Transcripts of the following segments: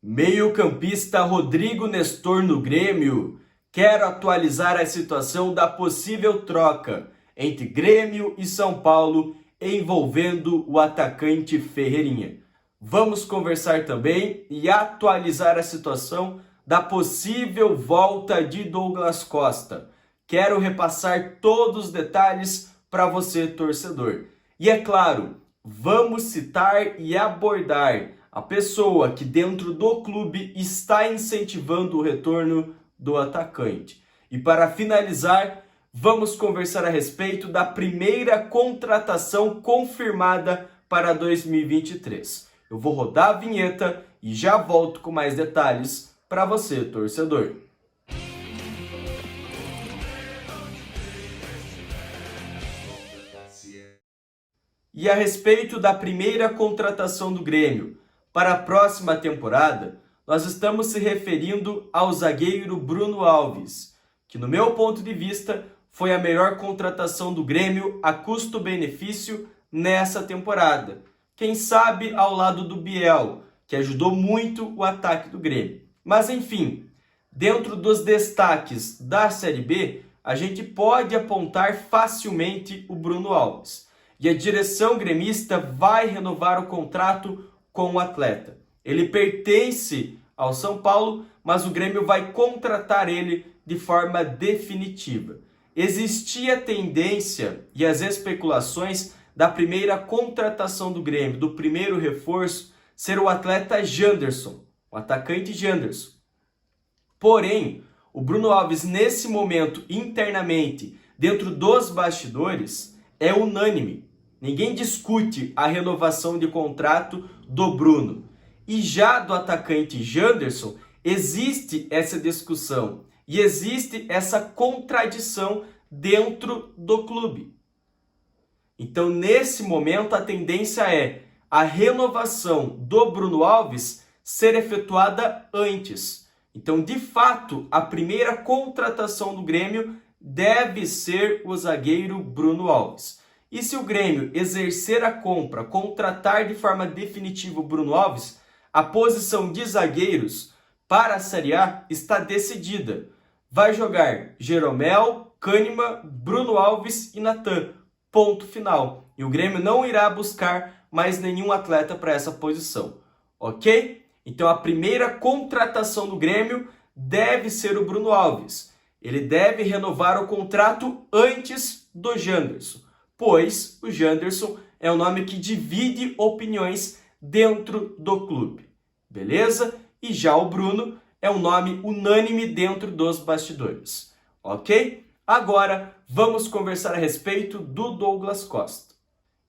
Meio-campista Rodrigo Nestor no Grêmio. Quero atualizar a situação da possível troca entre Grêmio e São Paulo envolvendo o atacante Ferreirinha. Vamos conversar também e atualizar a situação da possível volta de Douglas Costa. Quero repassar todos os detalhes para você, torcedor. E é claro, vamos citar e abordar a pessoa que dentro do clube está incentivando o retorno do atacante. E para finalizar, vamos conversar a respeito da primeira contratação confirmada para 2023. Eu vou rodar a vinheta e já volto com mais detalhes para você, torcedor. E a respeito da primeira contratação do Grêmio para a próxima temporada, nós estamos se referindo ao zagueiro Bruno Alves, que no meu ponto de vista foi a melhor contratação do Grêmio a custo-benefício nessa temporada. Quem sabe ao lado do Biel, que ajudou muito o ataque do Grêmio. Mas enfim, dentro dos destaques da Série B, a gente pode apontar facilmente o Bruno Alves. E a direção gremista vai renovar o contrato com o atleta. Ele pertence ao São Paulo, mas o Grêmio vai contratar ele de forma definitiva. Existia tendência e as especulações da primeira contratação do Grêmio, do primeiro reforço, ser o atleta Janderson, o atacante Janderson. Porém, o Bruno Alves, nesse momento, internamente, dentro dos bastidores, é unânime. Ninguém discute a renovação de contrato do Bruno. E já do atacante Janderson, existe essa discussão e existe essa contradição dentro do clube. Então, nesse momento, a tendência é a renovação do Bruno Alves ser efetuada antes. Então, de fato, a primeira contratação do Grêmio deve ser o zagueiro Bruno Alves. E se o Grêmio exercer a compra, contratar de forma definitiva o Bruno Alves, a posição de zagueiros para a Série A está decidida. Vai jogar Jeromel, Kahneman, Bruno Alves e Natan. Ponto final. E o Grêmio não irá buscar mais nenhum atleta para essa posição. Ok? Então a primeira contratação do Grêmio deve ser o Bruno Alves. Ele deve renovar o contrato antes do Janderson, pois o Janderson é um nome que divide opiniões dentro do clube. Beleza? E já o Bruno é um nome unânime dentro dos bastidores. Ok? Agora vamos conversar a respeito do Douglas Costa.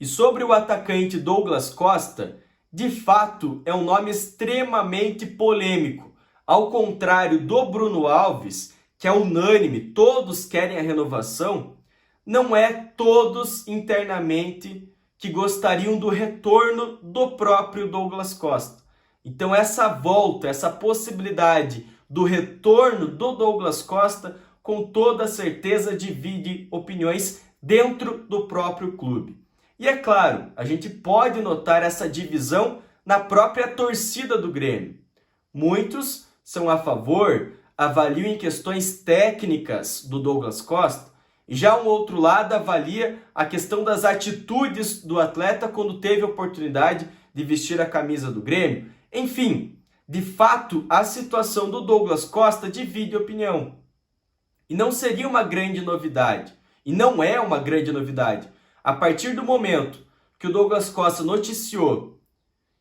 E sobre o atacante Douglas Costa, de fato é um nome extremamente polêmico. Ao contrário do Bruno Alves, que é unânime, todos querem a renovação, não é todos internamente que gostariam do retorno do próprio Douglas Costa. Então essa volta, essa possibilidade do retorno do Douglas Costa, com toda certeza divide opiniões dentro do próprio clube. E é claro, a gente pode notar essa divisão na própria torcida do Grêmio. Muitos são a favor, avaliam em questões técnicas do Douglas Costa, e já um outro lado avalia a questão das atitudes do atleta quando teve a oportunidade de vestir a camisa do Grêmio. Enfim, de fato, a situação do Douglas Costa divide opinião. E não seria uma grande novidade, e não é uma grande novidade, a partir do momento que o Douglas Costa noticiou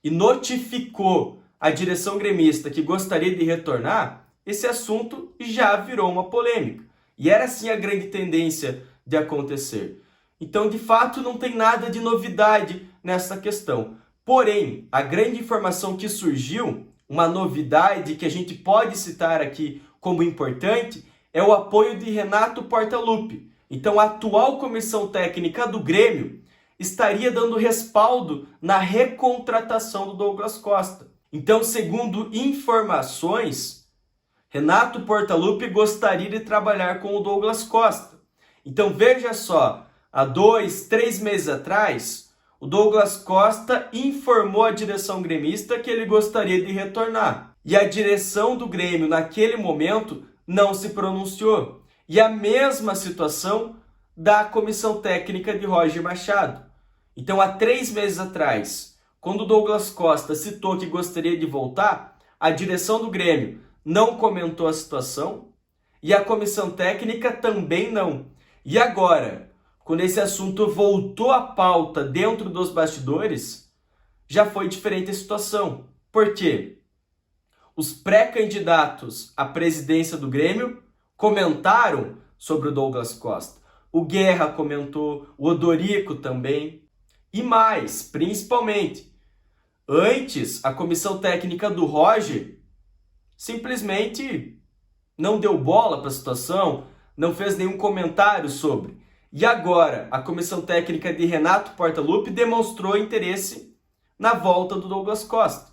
e notificou a direção gremista que gostaria de retornar, esse assunto já virou uma polêmica. E era sim a grande tendência de acontecer. Então, de fato, não tem nada de novidade nessa questão. Porém, a grande informação que surgiu, uma novidade que a gente pode citar aqui como importante, é o apoio de Renato Portaluppi. Então, a atual comissão técnica do Grêmio estaria dando respaldo na recontratação do Douglas Costa. Então, segundo informações, Renato Portaluppi gostaria de trabalhar com o Douglas Costa. Então veja só, há 2, 3 meses atrás, o Douglas Costa informou a direção gremista que ele gostaria de retornar. E a direção do Grêmio, naquele momento, não se pronunciou. E a mesma situação da comissão técnica de Roger Machado. Então, há 3 meses atrás, quando o Douglas Costa citou que gostaria de voltar, a direção do Grêmio não comentou a situação e a comissão técnica também não. E agora, quando esse assunto voltou à pauta dentro dos bastidores, já foi diferente a situação. Por quê? Os pré-candidatos à presidência do Grêmio comentaram sobre o Douglas Costa. O Guerra comentou, o Odorico também. E mais, principalmente, antes a comissão técnica do Roger simplesmente não deu bola para a situação, não fez nenhum comentário sobre. E agora a comissão técnica de Renato Portaluppi demonstrou interesse na volta do Douglas Costa.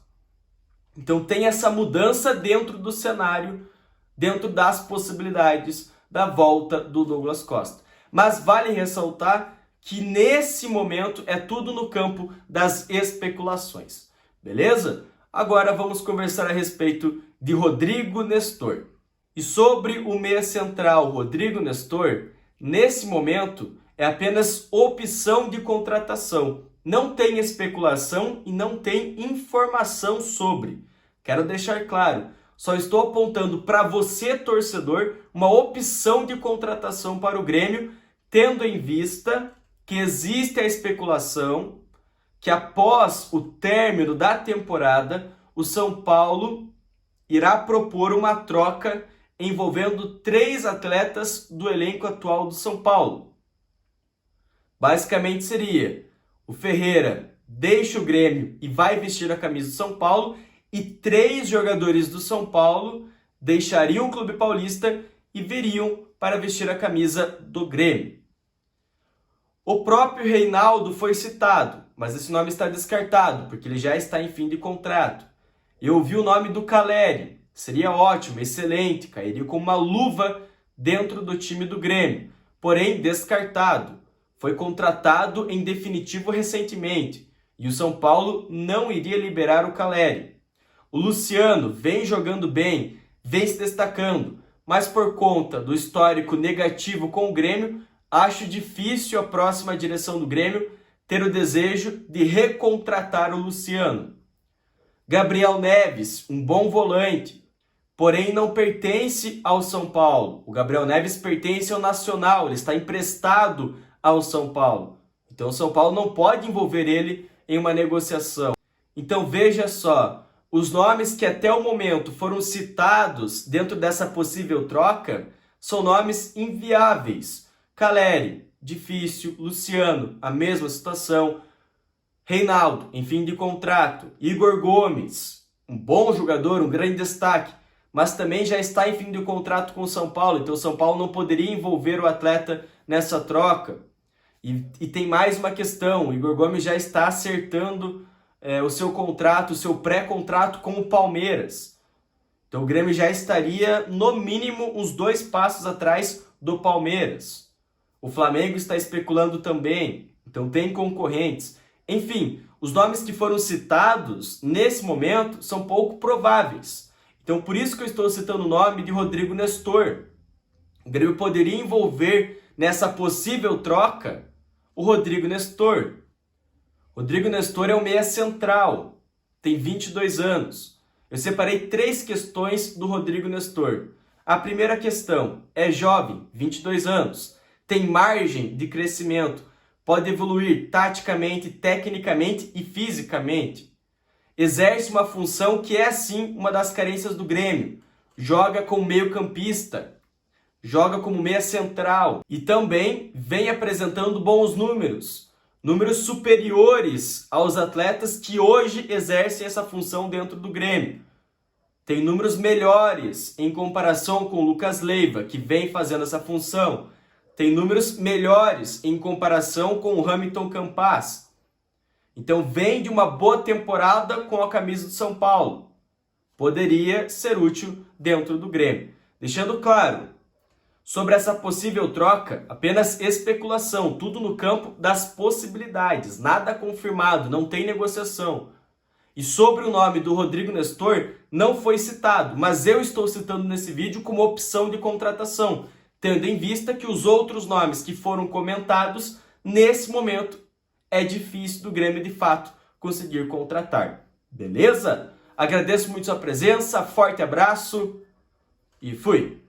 Então tem essa mudança dentro do cenário, dentro das possibilidades da volta do Douglas Costa. Mas vale ressaltar que nesse momento é tudo no campo das especulações. Beleza? Agora vamos conversar a respeito de Rodrigo Nestor. E sobre o meia central Rodrigo Nestor, nesse momento é apenas opção de contratação. Não tem especulação e não tem informação sobre. Quero deixar claro, só estou apontando para você, torcedor, uma opção de contratação para o Grêmio, tendo em vista que existe a especulação que após o término da temporada, o São Paulo irá propor uma troca envolvendo 3 atletas do elenco atual do São Paulo. Basicamente seria: o Ferreira deixa o Grêmio e vai vestir a camisa do São Paulo, e 3 jogadores do São Paulo deixariam o Clube Paulista e viriam para vestir a camisa do Grêmio. O próprio Reinaldo foi citado, mas esse nome está descartado, porque ele já está em fim de contrato. Eu ouvi o nome do Caleri, seria ótimo, excelente, cairia como uma luva dentro do time do Grêmio, porém descartado. Foi contratado em definitivo recentemente, e o São Paulo não iria liberar o Caleri. O Luciano vem jogando bem, vem se destacando, mas por conta do histórico negativo com o Grêmio, acho difícil a próxima direção do Grêmio ter o desejo de recontratar o Luciano. Gabriel Neves, um bom volante, porém não pertence ao São Paulo. O Gabriel Neves pertence ao Nacional, ele está emprestado ao São Paulo. Então o São Paulo não pode envolver ele em uma negociação. Então veja só, os nomes que até o momento foram citados dentro dessa possível troca são nomes inviáveis. Caleri, difícil. Luciano, a mesma situação. Reinaldo, em fim de contrato. Igor Gomes, um bom jogador, um grande destaque, mas também já está em fim de contrato com o São Paulo, então o São Paulo não poderia envolver o atleta nessa troca. E tem mais uma questão: o Igor Gomes já está acertando o seu contrato, o seu pré-contrato com o Palmeiras. Então o Grêmio já estaria, no mínimo, uns 2 passos atrás do Palmeiras. O Flamengo está especulando também, então tem concorrentes. Enfim, os nomes que foram citados nesse momento são pouco prováveis. Então por isso que eu estou citando o nome de Rodrigo Nestor. O Grêmio poderia envolver nessa possível troca o Rodrigo Nestor. Rodrigo Nestor é um meia central, tem 22 anos. Eu separei 3 questões do Rodrigo Nestor. A primeira questão: é jovem, 22 anos. Tem margem de crescimento, pode evoluir taticamente, tecnicamente e fisicamente. Exerce uma função que é sim uma das carências do Grêmio. Joga como meio-campista, joga como meia central e também vem apresentando bons números. Números superiores aos atletas que hoje exercem essa função dentro do Grêmio. Tem números melhores em comparação com o Lucas Leiva, que vem fazendo essa função. Tem números melhores em comparação com o Hamilton Campas. Então vem de uma boa temporada com a camisa do São Paulo. Poderia ser útil dentro do Grêmio. Deixando claro, sobre essa possível troca, apenas especulação, tudo no campo das possibilidades, nada confirmado, não tem negociação. E sobre o nome do Rodrigo Nestor, não foi citado, mas eu estou citando nesse vídeo como opção de contratação, tendo em vista que os outros nomes que foram comentados, nesse momento, é difícil do Grêmio de fato conseguir contratar. Beleza? Agradeço muito sua presença, forte abraço e fui!